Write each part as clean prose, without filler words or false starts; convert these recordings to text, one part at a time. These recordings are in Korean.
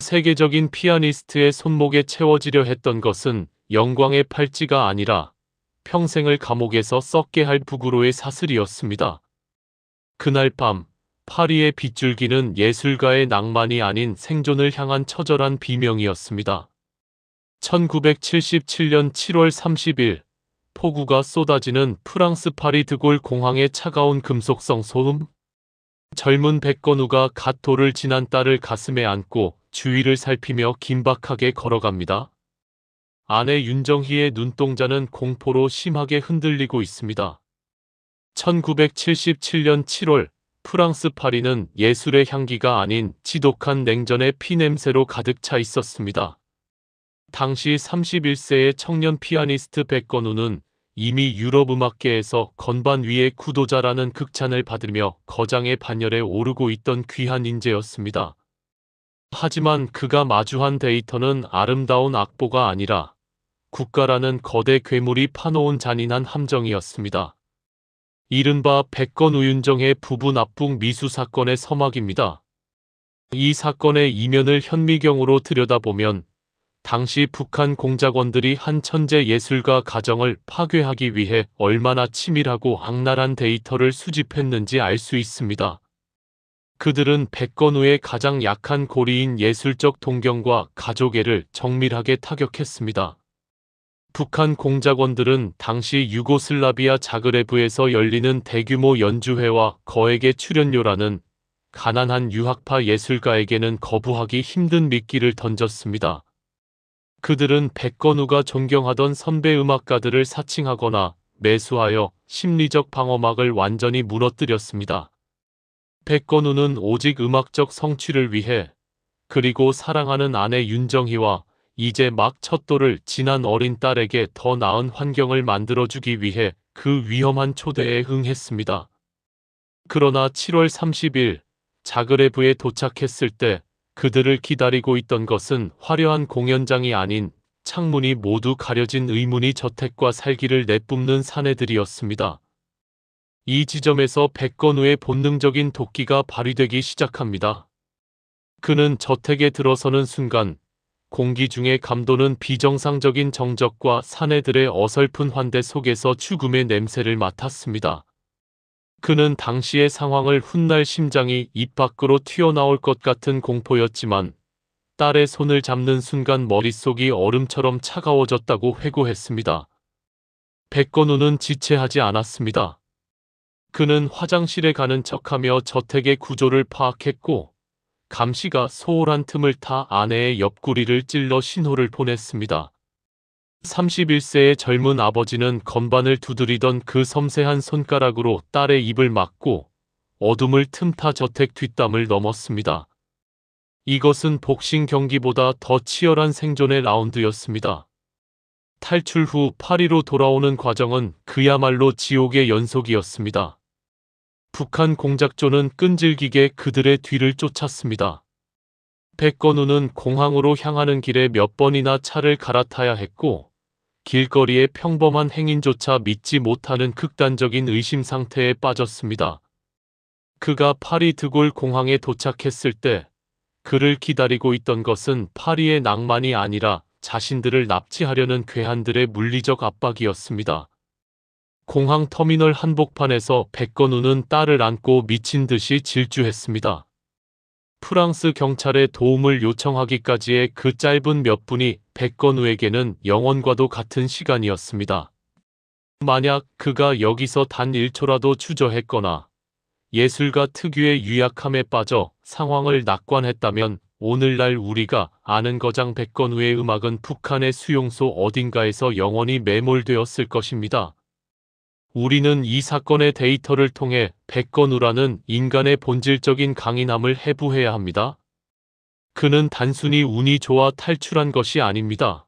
세계적인 피아니스트의 손목에 채워지려 했던 것은 영광의 팔찌가 아니라 평생을 감옥에서 썩게 할 부구로의 사슬이었습니다. 그날 밤 파리의 빗줄기는 예술가의 낭만이 아닌 생존을 향한 처절한 비명이었습니다. 1977년 7월 30일 폭우가 쏟아지는 프랑스 파리 드골 공항의 차가운 금속성 소음. 젊은 백건우가 갓 돌을 지난 딸을 가슴에 안고 주위를 살피며 긴박하게 걸어갑니다. 아내 윤정희의 눈동자는 공포로 심하게 흔들리고 있습니다. 1977년 7월 프랑스 파리는 예술의 향기가 아닌 지독한 냉전의 피냄새로 가득 차 있었습니다. 당시 31세의 청년 피아니스트 백건우는 이미 유럽 음악계에서 건반 위의 구도자라는 극찬을 받으며 거장의 반열에 오르고 있던 귀한 인재였습니다. 하지만 그가 마주한 데이터는 아름다운 악보가 아니라 국가라는 거대 괴물이 파놓은 잔인한 함정이었습니다. 이른바 백건우 윤정의 부부 납북 미수 사건의 서막입니다. 이 사건의 이면을 현미경으로 들여다보면 당시 북한 공작원들이 한 천재 예술가 가정을 파괴하기 위해 얼마나 치밀하고 악랄한 데이터를 수집했는지 알 수 있습니다. 그들은 백건우의 가장 약한 고리인 예술적 동경과 가족애를 정밀하게 타격했습니다. 북한 공작원들은 당시 유고슬라비아 자그레브에서 열리는 대규모 연주회와 거액의 출연료라는 가난한 유학파 예술가에게는 거부하기 힘든 미끼를 던졌습니다. 그들은 백건우가 존경하던 선배 음악가들을 사칭하거나 매수하여 심리적 방어막을 완전히 무너뜨렸습니다. 백건우는 오직 음악적 성취를 위해, 그리고 사랑하는 아내 윤정희와 이제 막 첫 돌을 지난 어린 딸에게 더 나은 환경을 만들어주기 위해 그 위험한 초대에 응했습니다. 그러나 7월 30일 자그레브에 도착했을 때 그들을 기다리고 있던 것은 화려한 공연장이 아닌 창문이 모두 가려진 의문의 저택과 살기를 내뿜는 사내들이었습니다. 이 지점에서 백건우의 본능적인 도끼가 발휘되기 시작합니다. 그는 저택에 들어서는 순간 공기 중에 감도는 비정상적인 정적과 사내들의 어설픈 환대 속에서 죽음의 냄새를 맡았습니다. 그는 당시의 상황을 훗날 심장이 입 밖으로 튀어나올 것 같은 공포였지만 딸의 손을 잡는 순간 머릿속이 얼음처럼 차가워졌다고 회고했습니다. 백건우는 지체하지 않았습니다. 그는 화장실에 가는 척하며 저택의 구조를 파악했고 감시가 소홀한 틈을 타 아내의 옆구리를 찔러 신호를 보냈습니다. 31세의 젊은 아버지는 건반을 두드리던 그 섬세한 손가락으로 딸의 입을 막고 어둠을 틈타 저택 뒷담을 넘었습니다. 이것은 복싱 경기보다 더 치열한 생존의 라운드였습니다. 탈출 후 파리로 돌아오는 과정은 그야말로 지옥의 연속이었습니다. 북한 공작조는 끈질기게 그들의 뒤를 쫓았습니다. 백건우는 공항으로 향하는 길에 몇 번이나 차를 갈아타야 했고 길거리의 평범한 행인조차 믿지 못하는 극단적인 의심 상태에 빠졌습니다. 그가 파리 드골 공항에 도착했을 때 그를 기다리고 있던 것은 파리의 낭만이 아니라 자신들을 납치하려는 괴한들의 물리적 압박이었습니다. 공항 터미널 한복판에서 백건우는 딸을 안고 미친 듯이 질주했습니다. 프랑스 경찰에 도움을 요청하기까지의 그 짧은 몇 분이 백건우에게는 영원과도 같은 시간이었습니다. 만약 그가 여기서 단 1초라도 주저했거나 예술가 특유의 유약함에 빠져 상황을 낙관했다면 오늘날 우리가 아는 거장 백건우의 음악은 북한의 수용소 어딘가에서 영원히 매몰되었을 것입니다. 우리는 이 사건의 데이터를 통해 백건우라는 인간의 본질적인 강인함을 해부해야 합니다. 그는 단순히 운이 좋아 탈출한 것이 아닙니다.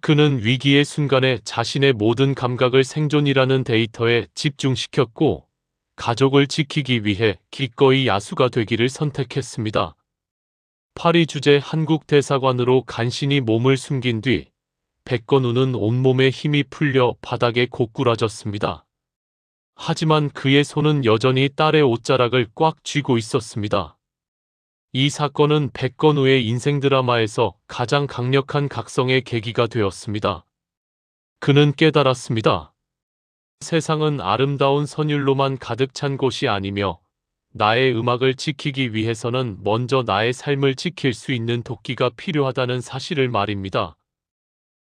그는 위기의 순간에 자신의 모든 감각을 생존이라는 데이터에 집중시켰고 가족을 지키기 위해 기꺼이 야수가 되기를 선택했습니다. 파리 주재 한국 대사관으로 간신히 몸을 숨긴 뒤 백건우는 온몸에 힘이 풀려 바닥에 고꾸라졌습니다. 하지만 그의 손은 여전히 딸의 옷자락을 꽉 쥐고 있었습니다. 이 사건은 백건우의 인생 드라마에서 가장 강력한 각성의 계기가 되었습니다. 그는 깨달았습니다. 세상은 아름다운 선율로만 가득 찬 곳이 아니며 나의 음악을 지키기 위해서는 먼저 나의 삶을 지킬 수 있는 도끼가 필요하다는 사실을 말입니다.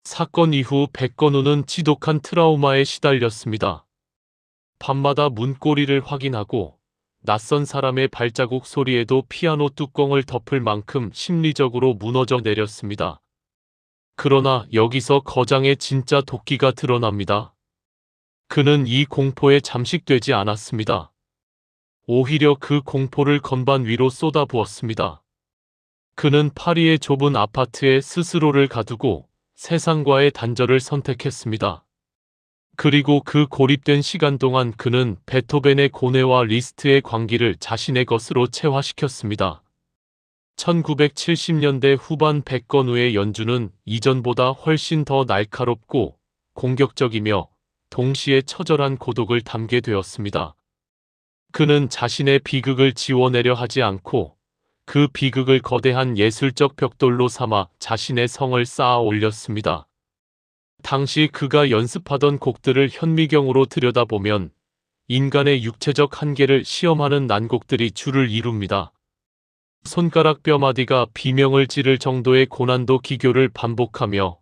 사건 이후 백건우는 지독한 트라우마에 시달렸습니다. 밤마다 문고리를 확인하고 낯선 사람의 발자국 소리에도 피아노 뚜껑을 덮을 만큼 심리적으로 무너져 내렸습니다. 그러나 여기서 거장의 진짜 도끼가 드러납니다. 그는 이 공포에 잠식되지 않았습니다. 오히려 그 공포를 건반 위로 쏟아부었습니다. 그는 파리의 좁은 아파트에 스스로를 가두고 세상과의 단절을 선택했습니다. 그리고 그 고립된 시간 동안 그는 베토벤의 고뇌와 리스트의 광기를 자신의 것으로 체화시켰습니다. 1970년대 후반 백건우의 연주는 이전보다 훨씬 더 날카롭고 공격적이며 동시에 처절한 고독을 담게 되었습니다. 그는 자신의 비극을 지워내려 하지 않고 그 비극을 거대한 예술적 벽돌로 삼아 자신의 성을 쌓아 올렸습니다. 당시 그가 연습하던 곡들을 현미경으로 들여다보면 인간의 육체적 한계를 시험하는 난곡들이 줄을 이룹니다. 손가락 뼈마디가 비명을 지를 정도의 고난도 기교를 반복하며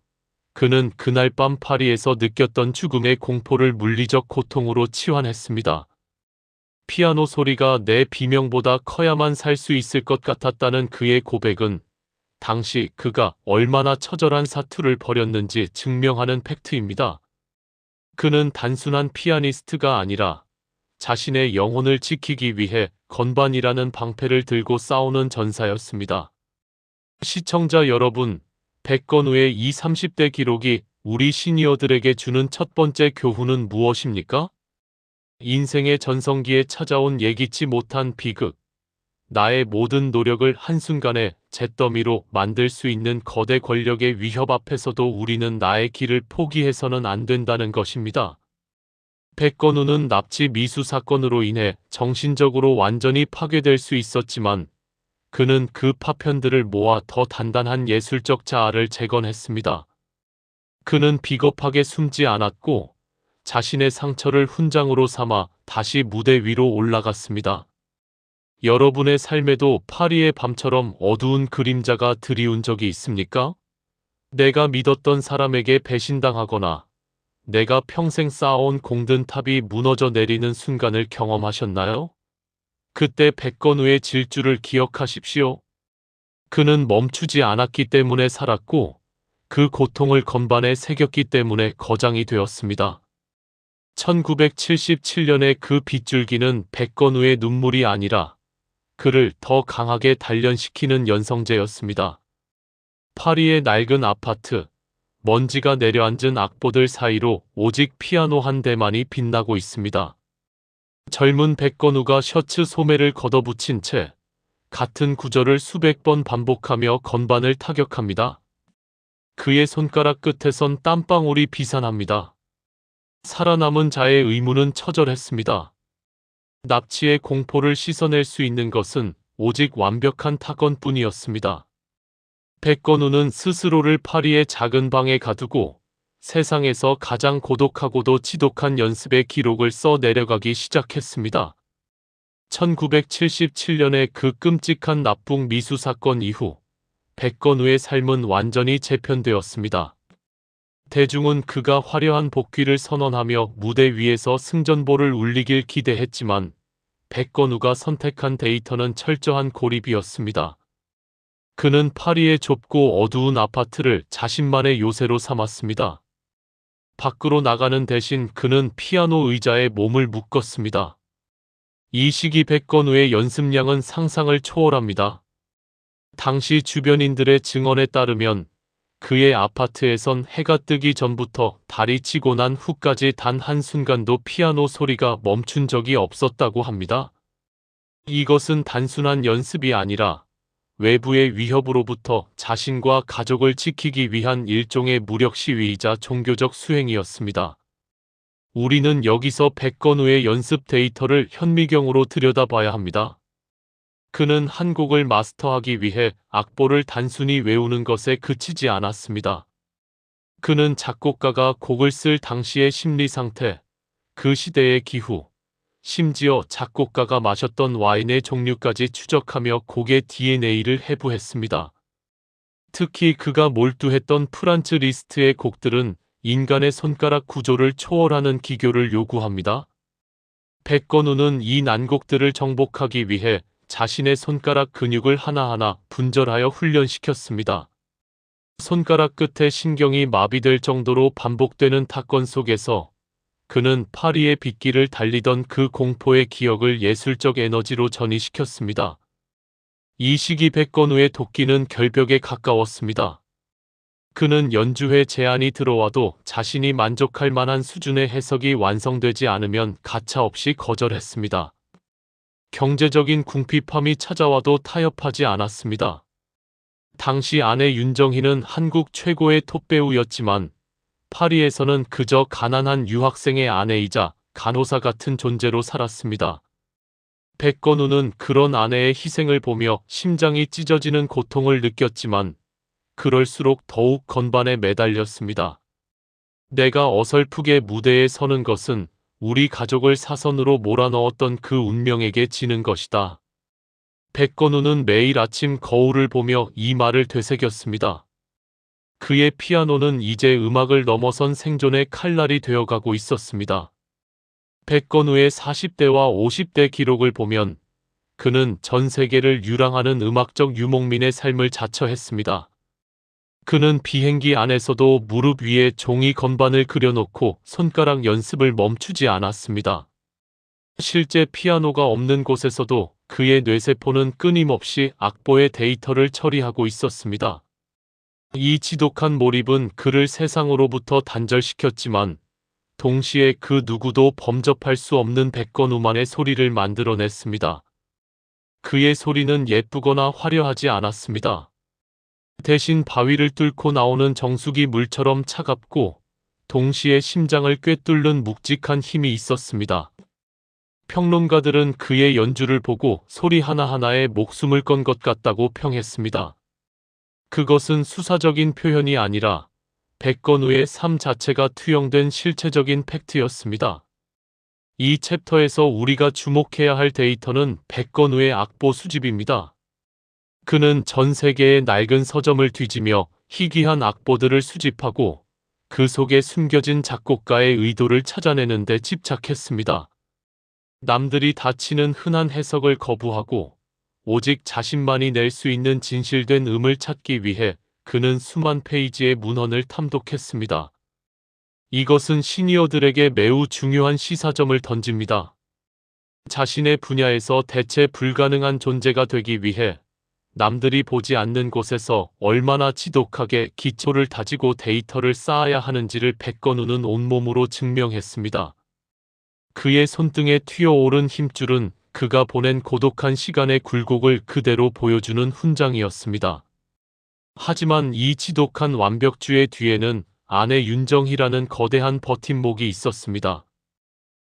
그는 그날 밤 파리에서 느꼈던 죽음의 공포를 물리적 고통으로 치환했습니다. 피아노 소리가 내 비명보다 커야만 살 수 있을 것 같았다는 그의 고백은 당시 그가 얼마나 처절한 사투를 벌였는지 증명하는 팩트입니다. 그는 단순한 피아니스트가 아니라 자신의 영혼을 지키기 위해 건반이라는 방패를 들고 싸우는 전사였습니다. 시청자 여러분, 백건우의 이 30대 기록이 우리 시니어들에게 주는 첫 번째 교훈은 무엇입니까? 인생의 전성기에 찾아온 예기치 못한 비극, 나의 모든 노력을 한순간에 잿더미로 만들 수 있는 거대 권력의 위협 앞에서도 우리는 나의 길을 포기해서는 안 된다는 것입니다. 백건우는 납치 미수 사건으로 인해 정신적으로 완전히 파괴될 수 있었지만 그는 그 파편들을 모아 더 단단한 예술적 자아를 재건했습니다. 그는 비겁하게 숨지 않았고 자신의 상처를 훈장으로 삼아 다시 무대 위로 올라갔습니다. 여러분의 삶에도 파리의 밤처럼 어두운 그림자가 드리운 적이 있습니까? 내가 믿었던 사람에게 배신당하거나 내가 평생 쌓아온 공든 탑이 무너져 내리는 순간을 경험하셨나요? 그때 백건우의 질주를 기억하십시오. 그는 멈추지 않았기 때문에 살았고 그 고통을 건반에 새겼기 때문에 거장이 되었습니다. 1977년의 그 빗줄기는 백건우의 눈물이 아니라 그를 더 강하게 단련시키는 연성제였습니다. 파리의 낡은 아파트, 먼지가 내려앉은 악보들 사이로 오직 피아노 한 대만이 빛나고 있습니다. 젊은 백건우가 셔츠 소매를 걷어붙인 채 같은 구절을 수백 번 반복하며 건반을 타격합니다. 그의 손가락 끝에선 땀방울이 비산합니다. 살아남은 자의 의무는 처절했습니다. 납치의 공포를 씻어낼 수 있는 것은 오직 완벽한 타건뿐이었습니다. 백건우는 스스로를 파리의 작은 방에 가두고 세상에서 가장 고독하고도 지독한 연습의 기록을 써 내려가기 시작했습니다. 1977년의 그 끔찍한 납북 미수 사건 이후 백건우의 삶은 완전히 재편되었습니다. 대중은 그가 화려한 복귀를 선언하며 무대 위에서 승전보를 울리길 기대했지만 백건우가 선택한 데이터는 철저한 고립이었습니다. 그는 파리의 좁고 어두운 아파트를 자신만의 요새로 삼았습니다. 밖으로 나가는 대신 그는 피아노 의자에 몸을 묶었습니다. 이 시기 백건우의 연습량은 상상을 초월합니다. 당시 주변인들의 증언에 따르면 그의 아파트에선 해가 뜨기 전부터 달이 치고 난 후까지 단 한순간도 피아노 소리가 멈춘 적이 없었다고 합니다. 이것은 단순한 연습이 아니라 외부의 위협으로부터 자신과 가족을 지키기 위한 일종의 무력 시위이자 종교적 수행이었습니다. 우리는 여기서 백건우의 연습 데이터를 현미경으로 들여다봐야 합니다. 그는 한 곡을 마스터하기 위해 악보를 단순히 외우는 것에 그치지 않았습니다. 그는 작곡가가 곡을 쓸 당시의 심리 상태, 그 시대의 기후, 심지어 작곡가가 마셨던 와인의 종류까지 추적하며 곡의 DNA를 해부했습니다. 특히 그가 몰두했던 프란츠 리스트의 곡들은 인간의 손가락 구조를 초월하는 기교를 요구합니다. 백건우는 이 난곡들을 정복하기 위해 자신의 손가락 근육을 하나하나 분절하여 훈련시켰습니다. 손가락 끝에 신경이 마비될 정도로 반복되는 타건 속에서 그는 파리의 빗길을 달리던 그 공포의 기억을 예술적 에너지로 전이시켰습니다. 이 시기 백건우의 도끼는 결벽에 가까웠습니다. 그는 연주회 제안이 들어와도 자신이 만족할 만한 수준의 해석이 완성되지 않으면 가차없이 거절했습니다. 경제적인 궁핍함이 찾아와도 타협하지 않았습니다. 당시 아내 윤정희는 한국 최고의 톱배우였지만 파리에서는 그저 가난한 유학생의 아내이자 간호사 같은 존재로 살았습니다. 백건우는 그런 아내의 희생을 보며 심장이 찢어지는 고통을 느꼈지만 그럴수록 더욱 건반에 매달렸습니다. 내가 어설프게 무대에 서는 것은 우리 가족을 사선으로 몰아넣었던 그 운명에게 지는 것이다. 백건우는 매일 아침 거울을 보며 이 말을 되새겼습니다. 그의 피아노는 이제 음악을 넘어선 생존의 칼날이 되어가고 있었습니다. 백건우의 40대와 50대 기록을 보면 그는 전 세계를 유랑하는 음악적 유목민의 삶을 자처했습니다. 그는 비행기 안에서도 무릎 위에 종이 건반을 그려놓고 손가락 연습을 멈추지 않았습니다. 실제 피아노가 없는 곳에서도 그의 뇌세포는 끊임없이 악보의 데이터를 처리하고 있었습니다. 이 지독한 몰입은 그를 세상으로부터 단절시켰지만 동시에 그 누구도 범접할 수 없는 백건우만의 소리를 만들어냈습니다. 그의 소리는 예쁘거나 화려하지 않았습니다. 대신 바위를 뚫고 나오는 정수기 물처럼 차갑고 동시에 심장을 꿰뚫는 묵직한 힘이 있었습니다. 평론가들은 그의 연주를 보고 소리 하나하나에 목숨을 건 것 같다고 평했습니다. 그것은 수사적인 표현이 아니라 백건우의 삶 자체가 투영된 실체적인 팩트였습니다. 이 챕터에서 우리가 주목해야 할 데이터는 백건우의 악보 수집입니다. 그는 전 세계의 낡은 서점을 뒤지며 희귀한 악보들을 수집하고 그 속에 숨겨진 작곡가의 의도를 찾아내는 데 집착했습니다. 남들이 다치는 흔한 해석을 거부하고 오직 자신만이 낼 수 있는 진실된 음을 찾기 위해 그는 수만 페이지의 문헌을 탐독했습니다. 이것은 시니어들에게 매우 중요한 시사점을 던집니다. 자신의 분야에서 대체 불가능한 존재가 되기 위해 남들이 보지 않는 곳에서 얼마나 지독하게 기초를 다지고 데이터를 쌓아야 하는지를 백건우는 온몸으로 증명했습니다. 그의 손등에 튀어오른 힘줄은 그가 보낸 고독한 시간의 굴곡을 그대로 보여주는 훈장이었습니다. 하지만 이 지독한 완벽주의 뒤에는 아내 윤정희라는 거대한 버팀목이 있었습니다.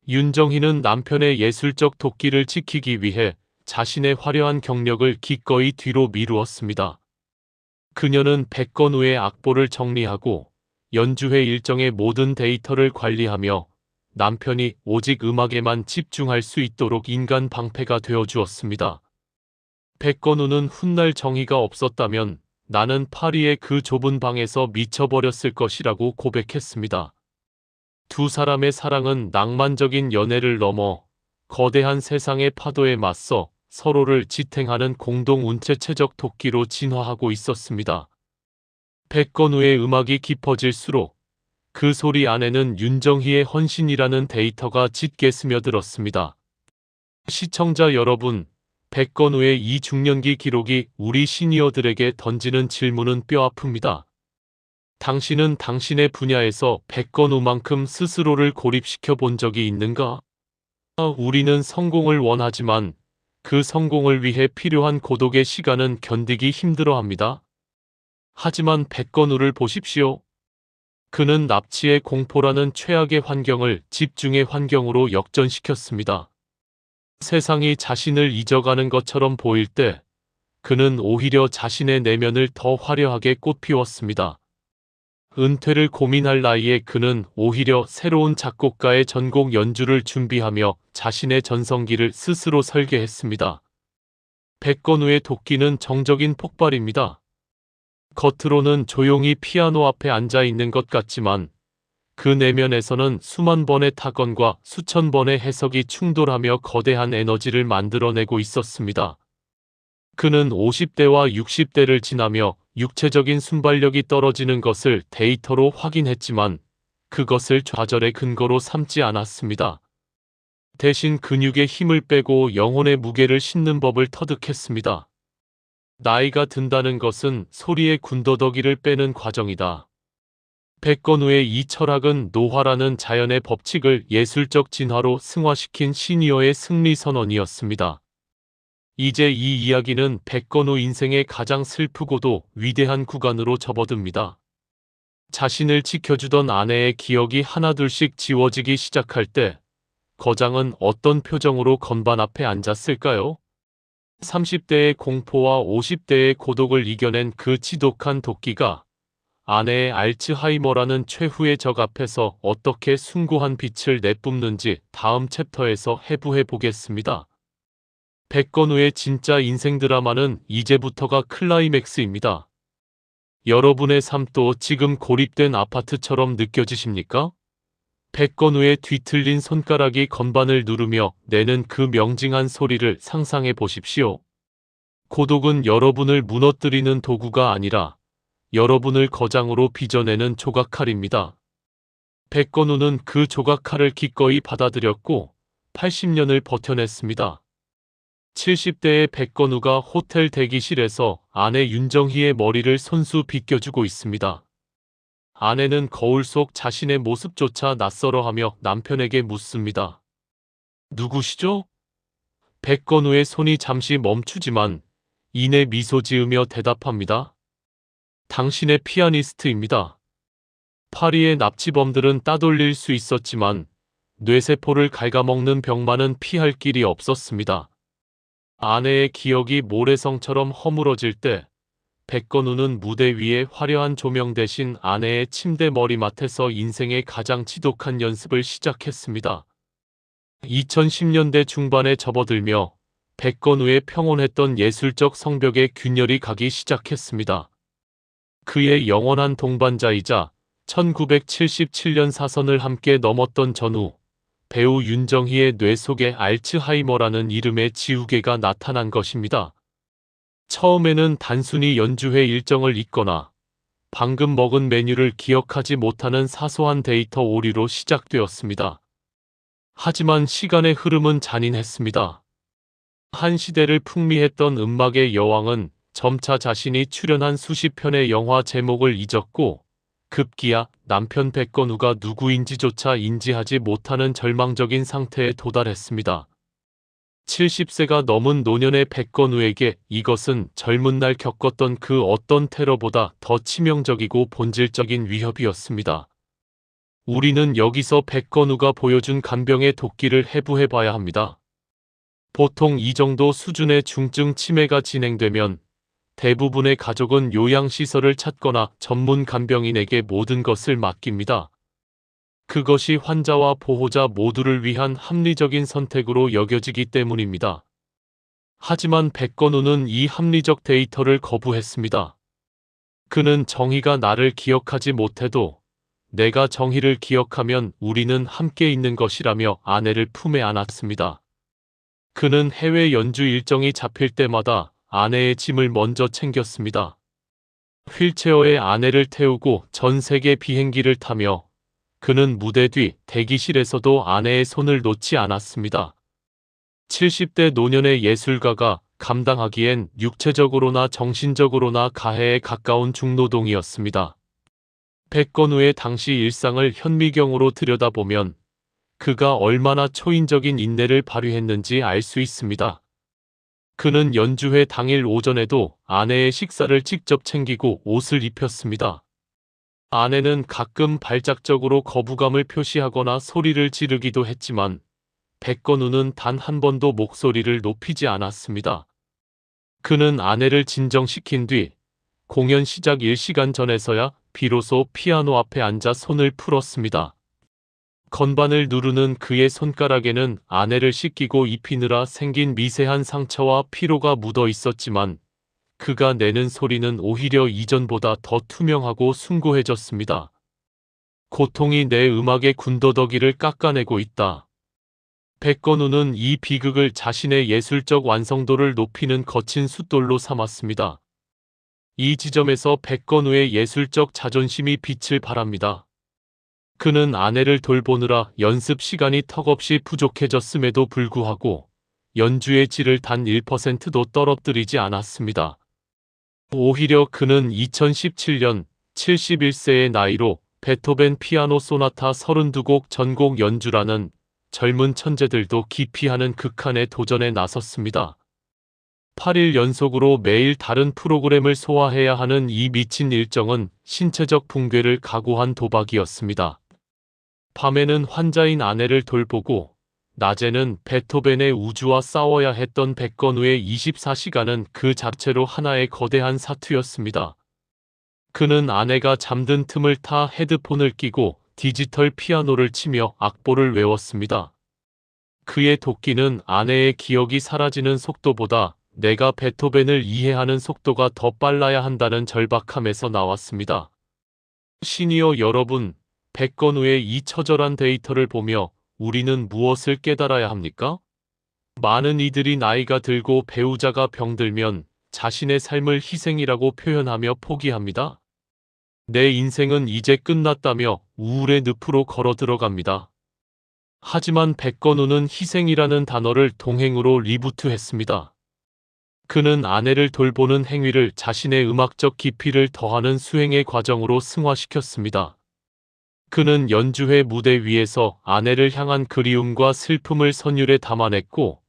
윤정희는 남편의 예술적 도끼를 지키기 위해 자신의 화려한 경력을 기꺼이 뒤로 미루었습니다. 그녀는 백건우의 악보를 정리하고 연주회 일정의 모든 데이터를 관리하며 남편이 오직 음악에만 집중할 수 있도록 인간 방패가 되어 주었습니다. 백건우는 훗날 정의가 없었다면 나는 파리의 그 좁은 방에서 미쳐버렸을 것이라고 고백했습니다. 두 사람의 사랑은 낭만적인 연애를 넘어 거대한 세상의 파도에 맞서 서로를 지탱하는 공동 운체체적 도끼로 진화하고 있었습니다. 백건우의 음악이 깊어질수록 그 소리 안에는 윤정희의 헌신이라는 데이터가 짙게 스며들었습니다. 시청자 여러분, 백건우의 이 중년기 기록이 우리 시니어들에게 던지는 질문은 뼈아픕니다. 당신은 당신의 분야에서 백건우만큼 스스로를 고립시켜 본 적이 있는가? 우리는 성공을 원하지만 그 성공을 위해 필요한 고독의 시간은 견디기 힘들어합니다. 하지만 백건우를 보십시오. 그는 납치의 공포라는 최악의 환경을 집중의 환경으로 역전시켰습니다. 세상이 자신을 잊어가는 것처럼 보일 때 그는 오히려 자신의 내면을 더 화려하게 꽃피웠습니다. 은퇴를 고민할 나이에 그는 오히려 새로운 작곡가의 전곡 연주를 준비하며 자신의 전성기를 스스로 설계했습니다. 백건우의 도끼는 정적인 폭발입니다. 겉으로는 조용히 피아노 앞에 앉아 있는 것 같지만 그 내면에서는 수만 번의 타건과 수천 번의 해석이 충돌하며 거대한 에너지를 만들어내고 있었습니다. 그는 50대와 60대를 지나며 육체적인 순발력이 떨어지는 것을 데이터로 확인했지만 그것을 좌절의 근거로 삼지 않았습니다. 대신 근육의 힘을 빼고 영혼의 무게를 싣는 법을 터득했습니다. 나이가 든다는 것은 소리의 군더더기를 빼는 과정이다. 백건우의 이 철학은 노화라는 자연의 법칙을 예술적 진화로 승화시킨 시니어의 승리 선언이었습니다. 이제 이 이야기는 백건우 인생의 가장 슬프고도 위대한 구간으로 접어듭니다. 자신을 지켜주던 아내의 기억이 하나둘씩 지워지기 시작할 때 거장은 어떤 표정으로 건반 앞에 앉았을까요? 30대의 공포와 50대의 고독을 이겨낸 그 지독한 도끼가 아내의 알츠하이머라는 최후의 적 앞에서 어떻게 숭고한 빛을 내뿜는지 다음 챕터에서 해부해 보겠습니다. 백건우의 진짜 인생 드라마는 이제부터가 클라이맥스입니다. 여러분의 삶도 지금 고립된 아파트처럼 느껴지십니까? 백건우의 뒤틀린 손가락이 건반을 누르며 내는 그 명징한 소리를 상상해 보십시오. 고독은 여러분을 무너뜨리는 도구가 아니라 여러분을 거장으로 빚어내는 조각칼입니다. 백건우는 그 조각칼을 기꺼이 받아들였고 80년을 버텨냈습니다. 70대의 백건우가 호텔 대기실에서 아내 윤정희의 머리를 손수 빗겨주고 있습니다. 아내는 거울 속 자신의 모습조차 낯설어하며 남편에게 묻습니다. 누구시죠? 백건우의 손이 잠시 멈추지만 이내 미소 지으며 대답합니다. 당신의 피아니스트입니다. 파리의 납치범들은 따돌릴 수 있었지만 뇌세포를 갉아먹는 병만은 피할 길이 없었습니다. 아내의 기억이 모래성처럼 허물어질 때 백건우는 무대 위에 화려한 조명 대신 아내의 침대 머리맡에서 인생의 가장 지독한 연습을 시작했습니다. 2010년대 중반에 접어들며 백건우의 평온했던 예술적 성벽에 균열이 가기 시작했습니다. 그의 영원한 동반자이자 1977년 사선을 함께 넘었던 전후 배우 윤정희의 뇌 속에 알츠하이머라는 이름의 지우개가 나타난 것입니다. 처음에는 단순히 연주회 일정을 잊거나 방금 먹은 메뉴를 기억하지 못하는 사소한 데이터 오류로 시작되었습니다. 하지만 시간의 흐름은 잔인했습니다. 한 시대를 풍미했던 음악의 여왕은 점차 자신이 출연한 수십 편의 영화 제목을 잊었고 급기야 남편 백건우가 누구인지조차 인지하지 못하는 절망적인 상태에 도달했습니다. 70세가 넘은 노년의 백건우에게 이것은 젊은 날 겪었던 그 어떤 테러보다 더 치명적이고 본질적인 위협이었습니다. 우리는 여기서 백건우가 보여준 간병의 도끼를 해부해봐야 합니다. 보통 이 정도 수준의 중증 치매가 진행되면 대부분의 가족은 요양시설을 찾거나 전문 간병인에게 모든 것을 맡깁니다. 그것이 환자와 보호자 모두를 위한 합리적인 선택으로 여겨지기 때문입니다. 하지만 백건우는 이 합리적 데이터를 거부했습니다. 그는 정희가 나를 기억하지 못해도 내가 정희를 기억하면 우리는 함께 있는 것이라며 아내를 품에 안았습니다. 그는 해외 연주 일정이 잡힐 때마다 아내의 짐을 먼저 챙겼습니다. 휠체어에 아내를 태우고 전 세계 비행기를 타며 그는 무대 뒤 대기실에서도 아내의 손을 놓지 않았습니다. 70대 노년의 예술가가 감당하기엔 육체적으로나 정신적으로나 가해에 가까운 중노동이었습니다. 백건우의 당시 일상을 현미경으로 들여다보면 그가 얼마나 초인적인 인내를 발휘했는지 알 수 있습니다. 그는 연주회 당일 오전에도 아내의 식사를 직접 챙기고 옷을 입혔습니다. 아내는 가끔 발작적으로 거부감을 표시하거나 소리를 지르기도 했지만 백건우는 단 한 번도 목소리를 높이지 않았습니다. 그는 아내를 진정시킨 뒤 공연 시작 1시간 전에서야 비로소 피아노 앞에 앉아 손을 풀었습니다. 건반을 누르는 그의 손가락에는 아내를 씻기고 입히느라 생긴 미세한 상처와 피로가 묻어 있었지만 그가 내는 소리는 오히려 이전보다 더 투명하고 숭고해졌습니다. 고통이 내 음악의 군더더기를 깎아내고 있다. 백건우는 이 비극을 자신의 예술적 완성도를 높이는 거친 숫돌로 삼았습니다. 이 지점에서 백건우의 예술적 자존심이 빛을 발합니다. 그는 아내를 돌보느라 연습 시간이 턱없이 부족해졌음에도 불구하고 연주의 질을 단 1%도 떨어뜨리지 않았습니다. 오히려 그는 2017년 71세의 나이로 베토벤 피아노 소나타 32곡 전곡 연주라는 젊은 천재들도 기피하는 극한의 도전에 나섰습니다. 8일 연속으로 매일 다른 프로그램을 소화해야 하는 이 미친 일정은 신체적 붕괴를 각오한 도박이었습니다. 밤에는 환자인 아내를 돌보고 낮에는 베토벤의 우주와 싸워야 했던 백건우의 24시간은 그 자체로 하나의 거대한 사투였습니다. 그는 아내가 잠든 틈을 타 헤드폰을 끼고 디지털 피아노를 치며 악보를 외웠습니다. 그의 도끼는 아내의 기억이 사라지는 속도보다 내가 베토벤을 이해하는 속도가 더 빨라야 한다는 절박함에서 나왔습니다. 시니어 여러분, 백건우의 이 처절한 데이터를 보며 우리는 무엇을 깨달아야 합니까? 많은 이들이 나이가 들고 배우자가 병들면 자신의 삶을 희생이라고 표현하며 포기합니다. 내 인생은 이제 끝났다며 우울의 늪으로 걸어 들어갑니다. 하지만 백건우는 희생이라는 단어를 동행으로 리부트했습니다. 그는 아내를 돌보는 행위를 자신의 음악적 깊이를 더하는 수행의 과정으로 승화시켰습니다. 그는 연주회 무대 위에서 아내를 향한 그리움과 슬픔을 선율에 담아냈고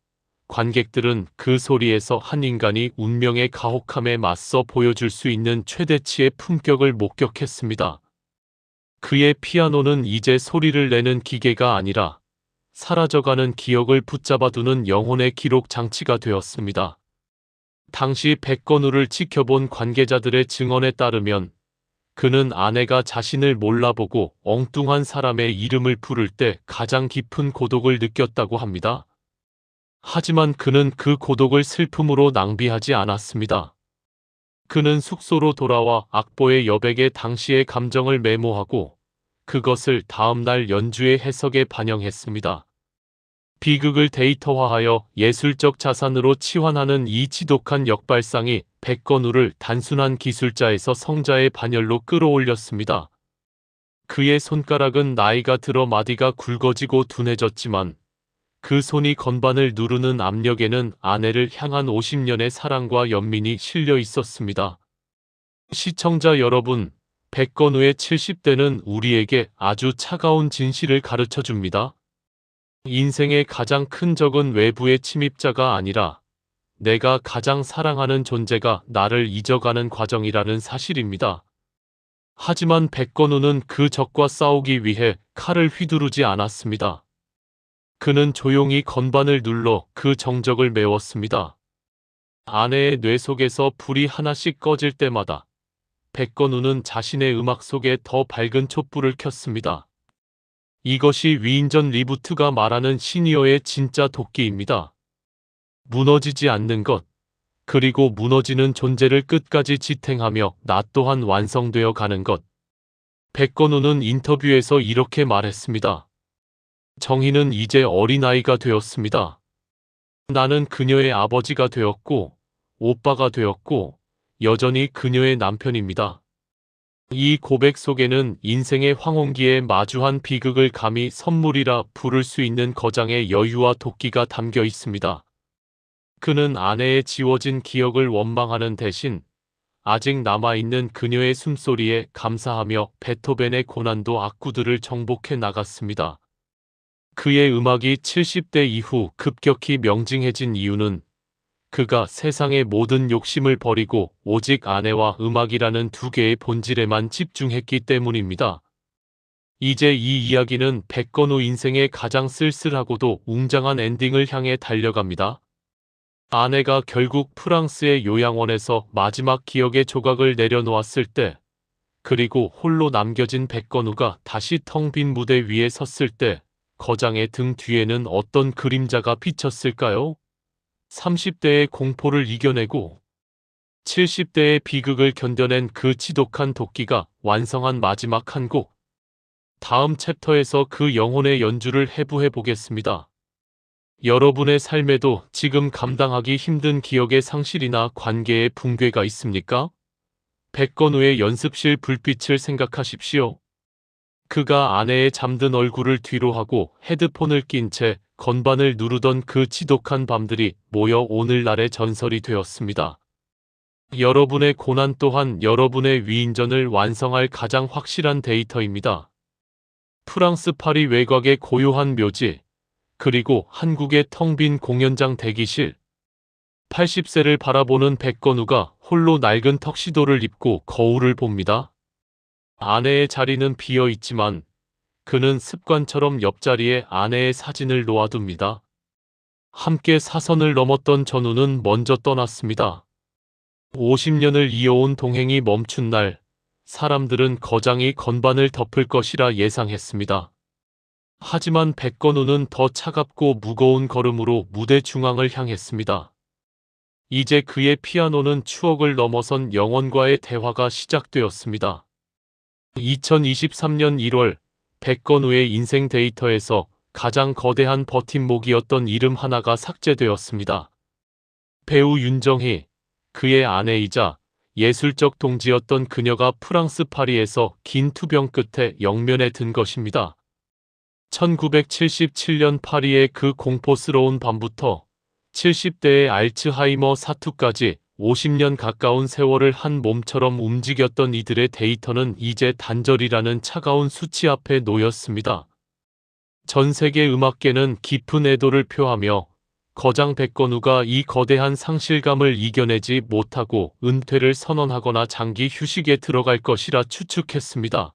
관객들은 그 소리에서 한 인간이 운명의 가혹함에 맞서 보여줄 수 있는 최대치의 품격을 목격했습니다. 그의 피아노는 이제 소리를 내는 기계가 아니라 사라져가는 기억을 붙잡아두는 영혼의 기록 장치가 되었습니다. 당시 백건우를 지켜본 관계자들의 증언에 따르면 그는 아내가 자신을 몰라보고 엉뚱한 사람의 이름을 부를 때 가장 깊은 고독을 느꼈다고 합니다. 하지만 그는 그 고독을 슬픔으로 낭비하지 않았습니다. 그는 숙소로 돌아와 악보의 여백에 당시의 감정을 메모하고 그것을 다음 날 연주의 해석에 반영했습니다. 비극을 데이터화하여 예술적 자산으로 치환하는 이 지독한 역발상이 백건우를 단순한 기술자에서 성자의 반열로 끌어올렸습니다. 그의 손가락은 나이가 들어 마디가 굵어지고 둔해졌지만 그 손이 건반을 누르는 압력에는 아내를 향한 50년의 사랑과 연민이 실려 있었습니다. 시청자 여러분, 백건우의 70대는 우리에게 아주 차가운 진실을 가르쳐 줍니다. 인생의 가장 큰 적은 외부의 침입자가 아니라 내가 가장 사랑하는 존재가 나를 잊어가는 과정이라는 사실입니다. 하지만 백건우는 그 적과 싸우기 위해 칼을 휘두르지 않았습니다. 그는 조용히 건반을 눌러 그 정적을 메웠습니다. 아내의 뇌 속에서 불이 하나씩 꺼질 때마다 백건우는 자신의 음악 속에 더 밝은 촛불을 켰습니다. 이것이 위인전 리부트가 말하는 시니어의 진짜 도끼입니다. 무너지지 않는 것, 그리고 무너지는 존재를 끝까지 지탱하며 나 또한 완성되어 가는 것. 백건우는 인터뷰에서 이렇게 말했습니다. 정희는 이제 어린아이가 되었습니다. 나는 그녀의 아버지가 되었고, 오빠가 되었고, 여전히 그녀의 남편입니다. 이 고백 속에는 인생의 황혼기에 마주한 비극을 감히 선물이라 부를 수 있는 거장의 여유와 도끼가 담겨 있습니다. 그는 아내의 지워진 기억을 원망하는 대신 아직 남아있는 그녀의 숨소리에 감사하며 베토벤의 고난도 악구들을 정복해 나갔습니다. 그의 음악이 70대 이후 급격히 명징해진 이유는 그가 세상의 모든 욕심을 버리고 오직 아내와 음악이라는 두 개의 본질에만 집중했기 때문입니다. 이제 이 이야기는 백건우 인생의 가장 쓸쓸하고도 웅장한 엔딩을 향해 달려갑니다. 아내가 결국 프랑스의 요양원에서 마지막 기억의 조각을 내려놓았을 때, 그리고 홀로 남겨진 백건우가 다시 텅 빈 무대 위에 섰을 때, 거장의 등 뒤에는 어떤 그림자가 비쳤을까요? 30대의 공포를 이겨내고 70대의 비극을 견뎌낸 그 지독한 도끼가 완성한 마지막 한 곡. 다음 챕터에서 그 영혼의 연주를 해부해 보겠습니다. 여러분의 삶에도 지금 감당하기 힘든 기억의 상실이나 관계의 붕괴가 있습니까? 백건우의 연습실 불빛을 생각하십시오. 그가 아내의 잠든 얼굴을 뒤로 하고 헤드폰을 낀 채 건반을 누르던 그 지독한 밤들이 모여 오늘날의 전설이 되었습니다. 여러분의 고난 또한 여러분의 위인전을 완성할 가장 확실한 데이터입니다. 프랑스 파리 외곽의 고요한 묘지, 그리고 한국의 텅 빈 공연장 대기실. 80세를 바라보는 백건우가 홀로 낡은 턱시도를 입고 거울을 봅니다. 아내의 자리는 비어 있지만 그는 습관처럼 옆자리에 아내의 사진을 놓아둡니다. 함께 사선을 넘었던 전우는 먼저 떠났습니다. 50년을 이어온 동행이 멈춘 날, 사람들은 거장이 건반을 덮을 것이라 예상했습니다. 하지만 백건우는 더 차갑고 무거운 걸음으로 무대 중앙을 향했습니다. 이제 그의 피아노는 추억을 넘어선 영혼과의 대화가 시작되었습니다. 2023년 1월, 백건우의 인생 데이터에서 가장 거대한 버팀목이었던 이름 하나가 삭제되었습니다. 배우 윤정희, 그의 아내이자 예술적 동지였던 그녀가 프랑스 파리에서 긴 투병 끝에 영면에 든 것입니다. 1977년 파리의 그 공포스러운 밤부터 70대의 알츠하이머 사투까지 50년 가까운 세월을 한 몸처럼 움직였던 이들의 데이터는 이제 단절이라는 차가운 수치 앞에 놓였습니다. 전 세계 음악계는 깊은 애도를 표하며 거장 백건우가 이 거대한 상실감을 이겨내지 못하고 은퇴를 선언하거나 장기 휴식에 들어갈 것이라 추측했습니다.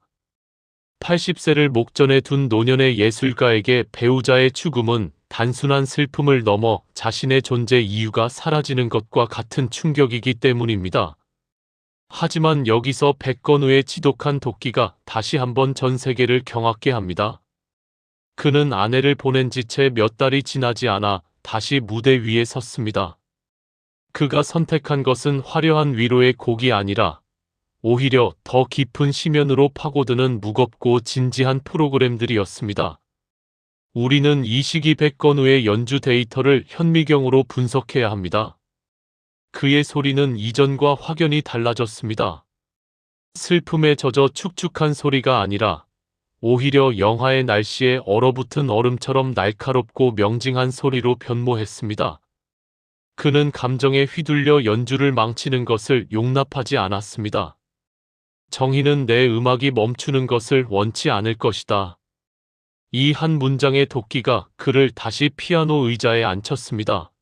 80세를 목전에 둔 노년의 예술가에게 배우자의 죽음은 단순한 슬픔을 넘어 자신의 존재 이유가 사라지는 것과 같은 충격이기 때문입니다. 하지만 여기서 백건우의 지독한 도끼가 다시 한번 전 세계를 경악게 합니다. 그는 아내를 보낸 지 채 몇 달이 지나지 않아 다시 무대 위에 섰습니다. 그가 선택한 것은 화려한 위로의 곡이 아니라 오히려 더 깊은 심연으로 파고드는 무겁고 진지한 프로그램들이었습니다. 우리는 이 시기 백건우의 연주 데이터를 현미경으로 분석해야 합니다. 그의 소리는 이전과 확연히 달라졌습니다. 슬픔에 젖어 축축한 소리가 아니라 오히려 영하의 날씨에 얼어붙은 얼음처럼 날카롭고 명징한 소리로 변모했습니다. 그는 감정에 휘둘려 연주를 망치는 것을 용납하지 않았습니다. 정희는 내 음악이 멈추는 것을 원치 않을 것이다. 이 한 문장의 도끼가 그를 다시 피아노 의자에 앉혔습니다.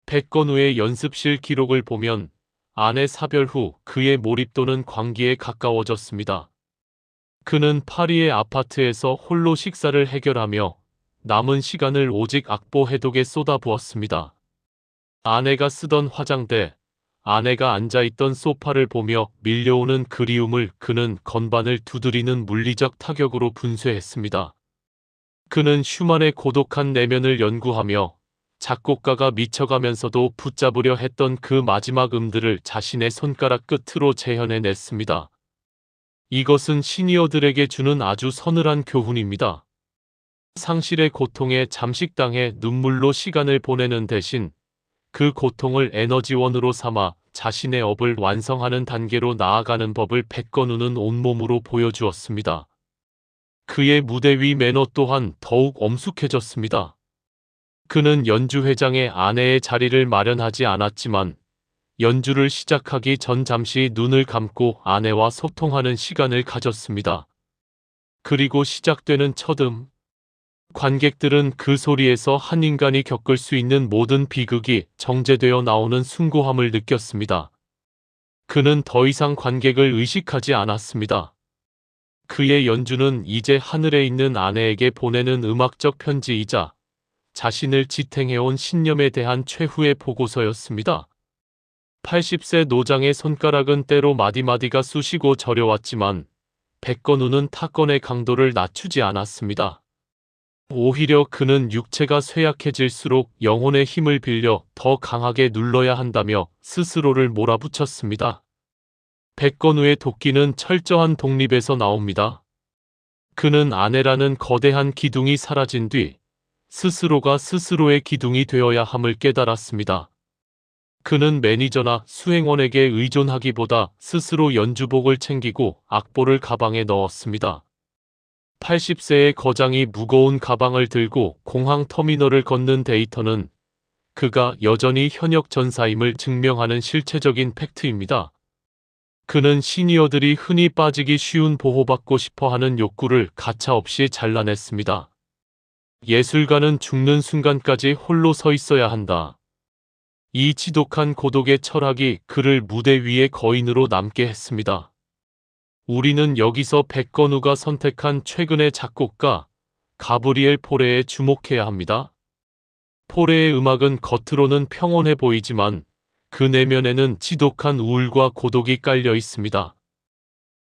백건우의 연습실 기록을 보면 아내 사별 후 그의 몰입도는 광기에 가까워졌습니다. 그는 파리의 아파트에서 홀로 식사를 해결하며 남은 시간을 오직 악보 해독에 쏟아부었습니다. 아내가 쓰던 화장대, 아내가 앉아있던 소파를 보며 밀려오는 그리움을 그는 건반을 두드리는 물리적 타격으로 분쇄했습니다. 그는 슈만의 고독한 내면을 연구하며 작곡가가 미쳐가면서도 붙잡으려 했던 그 마지막 음들을 자신의 손가락 끝으로 재현해냈습니다. 이것은 시니어들에게 주는 아주 서늘한 교훈입니다. 상실의 고통에 잠식당해 눈물로 시간을 보내는 대신 그 고통을 에너지원으로 삼아 자신의 업을 완성하는 단계로 나아가는 법을 백건우는 온몸으로 보여주었습니다. 그의 무대 위 매너 또한 더욱 엄숙해졌습니다. 그는 연주회장의 아내의 자리를 마련하지 않았지만 연주를 시작하기 전 잠시 눈을 감고 아내와 소통하는 시간을 가졌습니다. 그리고 시작되는 첫음, 관객들은 그 소리에서 한 인간이 겪을 수 있는 모든 비극이 정제되어 나오는 숭고함을 느꼈습니다. 그는 더 이상 관객을 의식하지 않았습니다. 그의 연주는 이제 하늘에 있는 아내에게 보내는 음악적 편지이자 자신을 지탱해온 신념에 대한 최후의 보고서였습니다. 80세 노장의 손가락은 때로 마디마디가 쑤시고 저려왔지만 백건우는 타건의 강도를 낮추지 않았습니다. 오히려 그는 육체가 쇠약해질수록 영혼의 힘을 빌려 더 강하게 눌러야 한다며 스스로를 몰아붙였습니다. 백건우의 도끼는 철저한 독립에서 나옵니다. 그는 아내라는 거대한 기둥이 사라진 뒤 스스로가 스스로의 기둥이 되어야 함을 깨달았습니다. 그는 매니저나 수행원에게 의존하기보다 스스로 연주복을 챙기고 악보를 가방에 넣었습니다. 80세의 거장이 무거운 가방을 들고 공항 터미널을 걷는 데이터는 그가 여전히 현역 전사임을 증명하는 실체적인 팩트입니다. 그는 시니어들이 흔히 빠지기 쉬운 보호받고 싶어하는 욕구를 가차없이 잘라냈습니다. 예술가는 죽는 순간까지 홀로 서 있어야 한다. 이 지독한 고독의 철학이 그를 무대 위의 거인으로 남게 했습니다. 우리는 여기서 백건우가 선택한 최근의 작곡가 가브리엘 포레에 주목해야 합니다. 포레의 음악은 겉으로는 평온해 보이지만 그 내면에는 지독한 우울과 고독이 깔려 있습니다.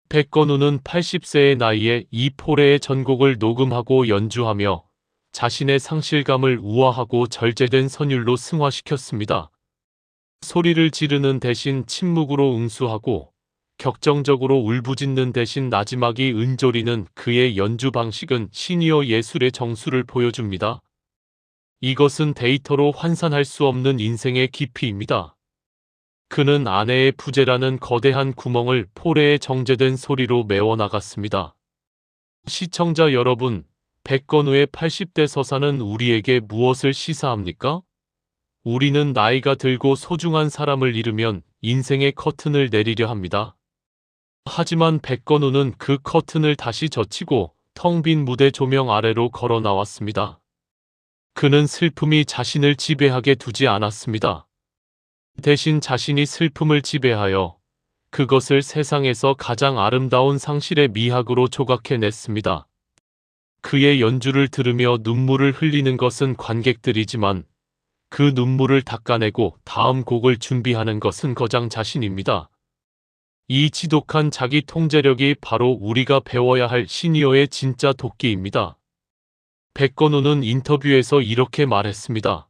백건우는 80세의 나이에 이 포레의 전곡을 녹음하고 연주하며 자신의 상실감을 우아하고 절제된 선율로 승화시켰습니다. 소리를 지르는 대신 침묵으로 응수하고 격정적으로 울부짖는 대신 나지막이 은조리는 그의 연주 방식은 시니어 예술의 정수를 보여줍니다. 이것은 데이터로 환산할 수 없는 인생의 깊이입니다. 그는 아내의 부재라는 거대한 구멍을 포레의 정제된 소리로 메워나갔습니다. 시청자 여러분, 백건우의 80대 서사는 우리에게 무엇을 시사합니까? 우리는 나이가 들고 소중한 사람을 잃으면 인생의 커튼을 내리려 합니다. 하지만 백건우는 그 커튼을 다시 젖히고 텅 빈 무대 조명 아래로 걸어 나왔습니다. 그는 슬픔이 자신을 지배하게 두지 않았습니다. 대신 자신이 슬픔을 지배하여 그것을 세상에서 가장 아름다운 상실의 미학으로 조각해냈습니다. 그의 연주를 들으며 눈물을 흘리는 것은 관객들이지만 그 눈물을 닦아내고 다음 곡을 준비하는 것은 거장 자신입니다. 이 지독한 자기 통제력이 바로 우리가 배워야 할 시니어의 진짜 도끼입니다. 백건우는 인터뷰에서 이렇게 말했습니다.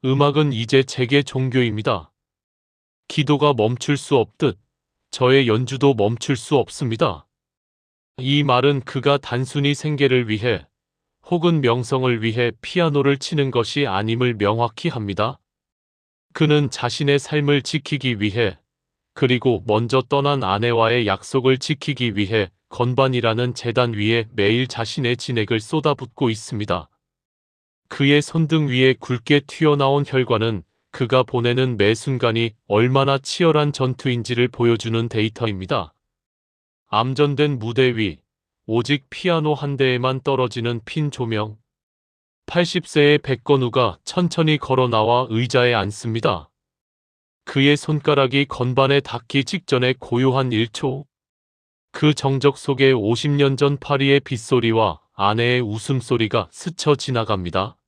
음악은 이제 제게 종교입니다. 기도가 멈출 수 없듯 저의 연주도 멈출 수 없습니다. 이 말은 그가 단순히 생계를 위해 혹은 명성을 위해 피아노를 치는 것이 아님을 명확히 합니다. 그는 자신의 삶을 지키기 위해 그리고 먼저 떠난 아내와의 약속을 지키기 위해 건반이라는 제단 위에 매일 자신의 진액을 쏟아붓고 있습니다. 그의 손등 위에 굵게 튀어나온 혈관은 그가 보내는 매 순간이 얼마나 치열한 전투인지를 보여주는 데이터입니다. 암전된 무대 위, 오직 피아노 한 대에만 떨어지는 핀 조명. 80세의 백건우가 천천히 걸어 나와 의자에 앉습니다. 그의 손가락이 건반에 닿기 직전의 고요한 1초. 그 정적 속에 50년 전 파리의 빗소리와 아내의 웃음소리가 스쳐 지나갑니다.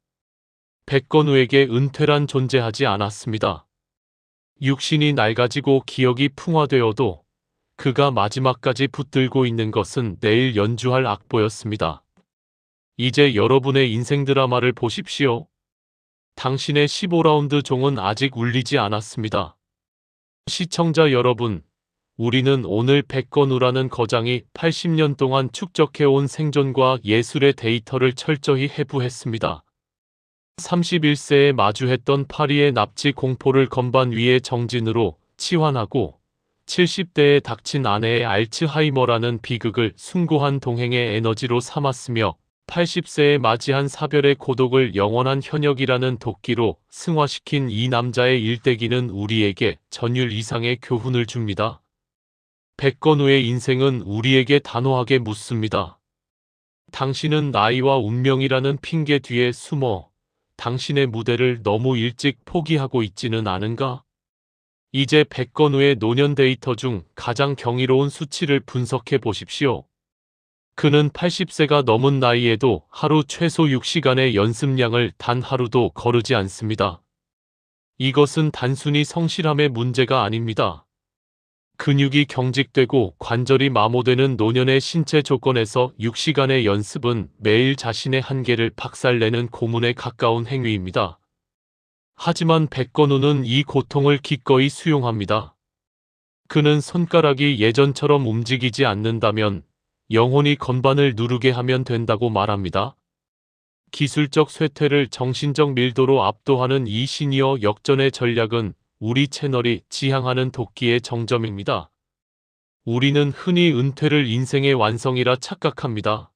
백건우에게 은퇴란 존재하지 않았습니다. 육신이 낡아지고 기억이 풍화되어도 그가 마지막까지 붙들고 있는 것은 내일 연주할 악보였습니다. 이제 여러분의 인생 드라마를 보십시오. 당신의 15라운드 종은 아직 울리지 않았습니다. 시청자 여러분, 우리는 오늘 백건우라는 거장이 80년 동안 축적해온 생존과 예술의 데이터를 철저히 해부했습니다. 31세에 마주했던 파리의 납치 공포를 건반 위의 정진으로 치환하고 70대에 닥친 아내의 알츠하이머라는 비극을 숭고한 동행의 에너지로 삼았으며 80세에 맞이한 사별의 고독을 영원한 현역이라는 도끼로 승화시킨 이 남자의 일대기는 우리에게 전율 이상의 교훈을 줍니다. 백건우의 인생은 우리에게 단호하게 묻습니다. 당신은 나이와 운명이라는 핑계 뒤에 숨어 당신의 무대를 너무 일찍 포기하고 있지는 않은가? 이제 백건우의 노년 데이터 중 가장 경이로운 수치를 분석해 보십시오. 그는 80세가 넘은 나이에도 하루 최소 6시간의 연습량을 단 하루도 거르지 않습니다. 이것은 단순히 성실함의 문제가 아닙니다. 근육이 경직되고 관절이 마모되는 노년의 신체 조건에서 6시간의 연습은 매일 자신의 한계를 박살내는 고문에 가까운 행위입니다. 하지만 백건우는 이 고통을 기꺼이 수용합니다. 그는 손가락이 예전처럼 움직이지 않는다면 영혼이 건반을 누르게 하면 된다고 말합니다. 기술적 쇠퇴를 정신적 밀도로 압도하는 이 시니어 역전의 전략은 우리 채널이 지향하는 도끼의 정점입니다. 우리는 흔히 은퇴를 인생의 완성이라 착각합니다.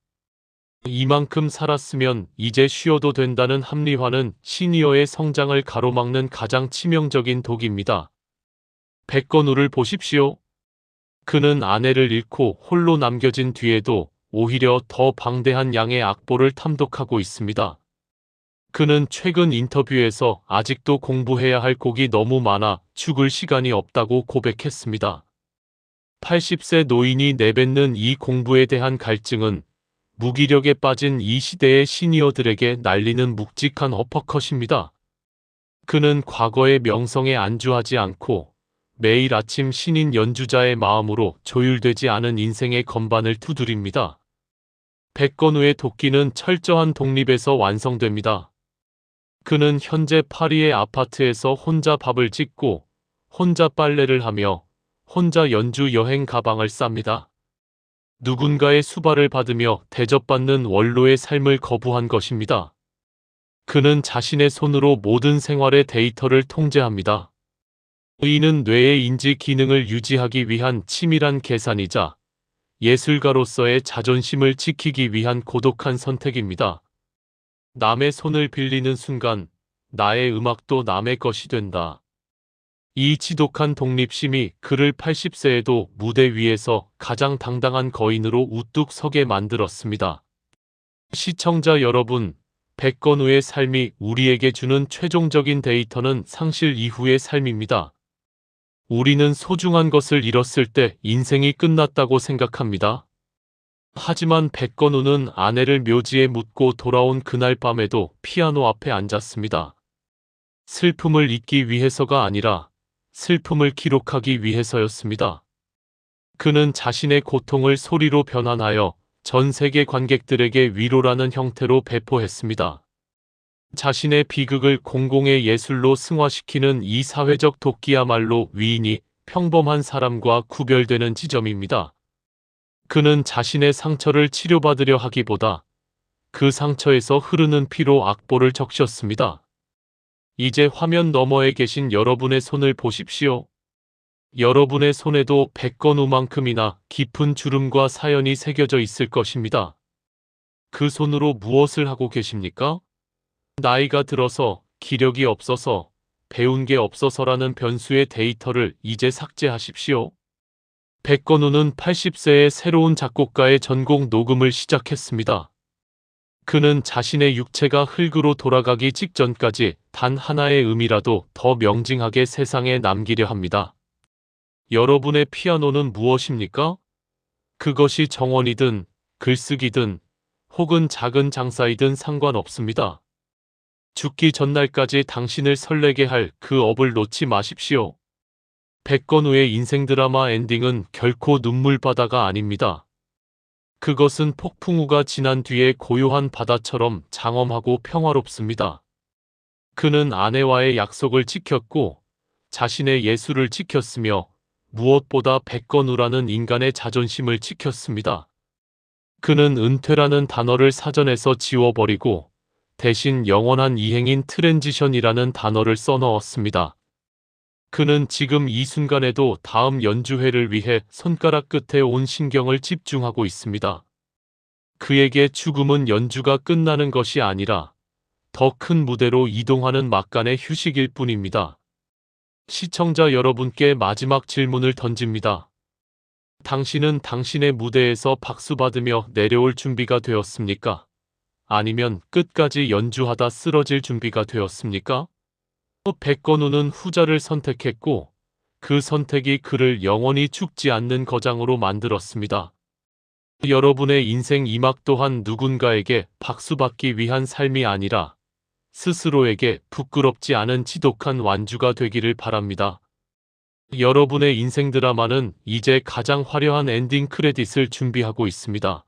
이만큼 살았으면 이제 쉬어도 된다는 합리화는 시니어의 성장을 가로막는 가장 치명적인 독입니다. 백건우를 보십시오. 그는 아내를 잃고 홀로 남겨진 뒤에도 오히려 더 방대한 양의 악보를 탐독하고 있습니다. 그는 최근 인터뷰에서 아직도 공부해야 할 곡이 너무 많아 죽을 시간이 없다고 고백했습니다. 80세 노인이 내뱉는 이 공부에 대한 갈증은 무기력에 빠진 이 시대의 시니어들에게 날리는 묵직한 어퍼컷입니다. 그는 과거의 명성에 안주하지 않고 매일 아침 신인 연주자의 마음으로 조율되지 않은 인생의 건반을 두드립니다. 백건우의 도끼는 철저한 독립에서 완성됩니다. 그는 현재 파리의 아파트에서 혼자 밥을 짓고 혼자 빨래를 하며 혼자 연주 여행 가방을 쌉니다. 누군가의 수발을 받으며 대접받는 원로의 삶을 거부한 것입니다. 그는 자신의 손으로 모든 생활의 데이터를 통제합니다. 이는 뇌의 인지 기능을 유지하기 위한 치밀한 계산이자 예술가로서의 자존심을 지키기 위한 고독한 선택입니다. 남의 손을 빌리는 순간 나의 음악도 남의 것이 된다. 이 지독한 독립심이 그를 80세에도 무대 위에서 가장 당당한 거인으로 우뚝 서게 만들었습니다. 시청자 여러분, 백건우의 삶이 우리에게 주는 최종적인 데이터는 상실 이후의 삶입니다. 우리는 소중한 것을 잃었을 때 인생이 끝났다고 생각합니다. 하지만 백건우는 아내를 묘지에 묻고 돌아온 그날 밤에도 피아노 앞에 앉았습니다. 슬픔을 잊기 위해서가 아니라 슬픔을 기록하기 위해서였습니다. 그는 자신의 고통을 소리로 변환하여 전 세계 관객들에게 위로라는 형태로 배포했습니다. 자신의 비극을 공공의 예술로 승화시키는 이 사회적 도끼야말로 위인이 평범한 사람과 구별되는 지점입니다. 그는 자신의 상처를 치료받으려 하기보다 그 상처에서 흐르는 피로 악보를 적셨습니다. 이제 화면 너머에 계신 여러분의 손을 보십시오. 여러분의 손에도 백건우만큼이나 깊은 주름과 사연이 새겨져 있을 것입니다. 그 손으로 무엇을 하고 계십니까? 나이가 들어서, 기력이 없어서, 배운 게 없어서라는 변수의 데이터를 이제 삭제하십시오. 백건우는 80세에 새로운 작곡가의 전곡 녹음을 시작했습니다. 그는 자신의 육체가 흙으로 돌아가기 직전까지 단 하나의 음이라도 더 명징하게 세상에 남기려 합니다. 여러분의 피아노는 무엇입니까? 그것이 정원이든 글쓰기든 혹은 작은 장사이든 상관없습니다. 죽기 전날까지 당신을 설레게 할 그 업을 놓지 마십시오. 백건우의 인생 드라마 엔딩은 결코 눈물바다가 아닙니다. 그것은 폭풍우가 지난 뒤의 고요한 바다처럼 장엄하고 평화롭습니다. 그는 아내와의 약속을 지켰고 자신의 예술을 지켰으며 무엇보다 백건우라는 인간의 자존심을 지켰습니다. 그는 은퇴라는 단어를 사전에서 지워버리고 대신 영원한 이행인 트랜지션이라는 단어를 써넣었습니다. 그는 지금 이 순간에도 다음 연주회를 위해 손가락 끝에 온 신경을 집중하고 있습니다. 그에게 죽음은 연주가 끝나는 것이 아니라 더 큰 무대로 이동하는 막간의 휴식일 뿐입니다. 시청자 여러분께 마지막 질문을 던집니다. 당신은 당신의 무대에서 박수받으며 내려올 준비가 되었습니까? 아니면 끝까지 연주하다 쓰러질 준비가 되었습니까? 백건우는 후자를 선택했고 그 선택이 그를 영원히 죽지 않는 거장으로 만들었습니다. 여러분의 인생 이막 또한 누군가에게 박수받기 위한 삶이 아니라 스스로에게 부끄럽지 않은 지독한 완주가 되기를 바랍니다. 여러분의 인생 드라마는 이제 가장 화려한 엔딩 크레딧을 준비하고 있습니다.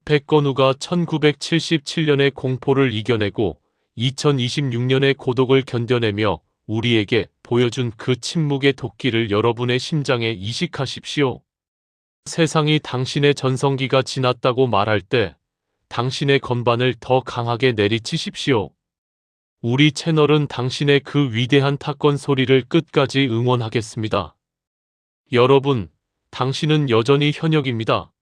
백건우가 1977년의 공포를 이겨내고 2026년의 고독을 견뎌내며 우리에게 보여준 그 침묵의 도끼를 여러분의 심장에 이식하십시오. 세상이 당신의 전성기가 지났다고 말할 때 당신의 건반을 더 강하게 내리치십시오. 우리 채널은 당신의 그 위대한 타건 소리를 끝까지 응원하겠습니다. 여러분, 당신은 여전히 현역입니다.